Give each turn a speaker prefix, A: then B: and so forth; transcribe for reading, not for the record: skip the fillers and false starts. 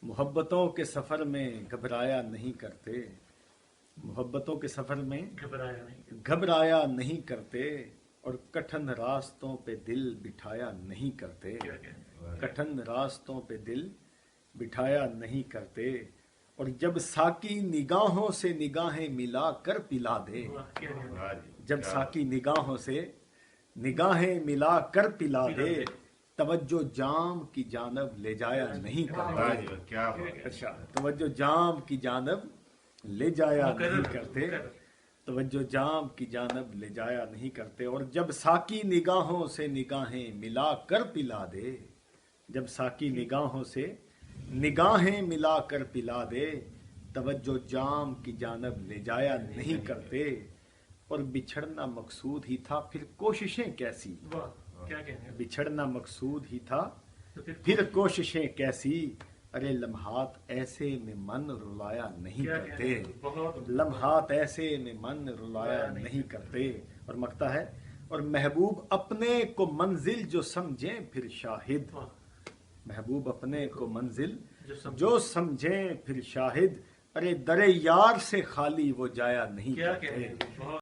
A: محبتوں کے سفر میں گھبرایا نہیں کرتے، محبتوں کے سفر میں گھبرایا نہیں کرتے، اور کٹھن راستوں پہ دل بٹھایا نہیں کرتے، کٹھن راستوں پہ دل بٹھایا نہیں کرتے، اور جب ساقی نگاہوں سے نگاہیں ملا کر پلا دے، جب ساقی نگاہوں سے نگاہیں ملا کر پلا دے، توجہ جام کی جانب لے جایا نہیں کرتے، اچھا توجہ جام کی جانب لے جایا نہیں کرتے، توجہ جام کی جانب لے جایا نہیں کرتے، اور جب ساقی نگاہوں سے نگاہیں ملا کر پلا دے، جب ساقی نگاہوں سے نگاہیں ملا کر پلا دے، توجہ جام کی جانب لے جایا نہیں کرتے، اور بچھڑنا مقصود ہی تھا پھر کوششیں کیسی، بچھڑنا مقصود ہی تھا پھر کوششیں کیسی، ارے لمحات ایسے میں من رلایا نہیں کرتے، لمحات ایسے میں من رلایا نہیں کرتے، اور مکتا ہے، اور محبوب اپنے کو منزل جو سمجھیں پھر شاہد، محبوب اپنے کو منزل جو سمجھیں پھر شاہد، ارے در یار سے خالی وہ جایا نہیں کرتے۔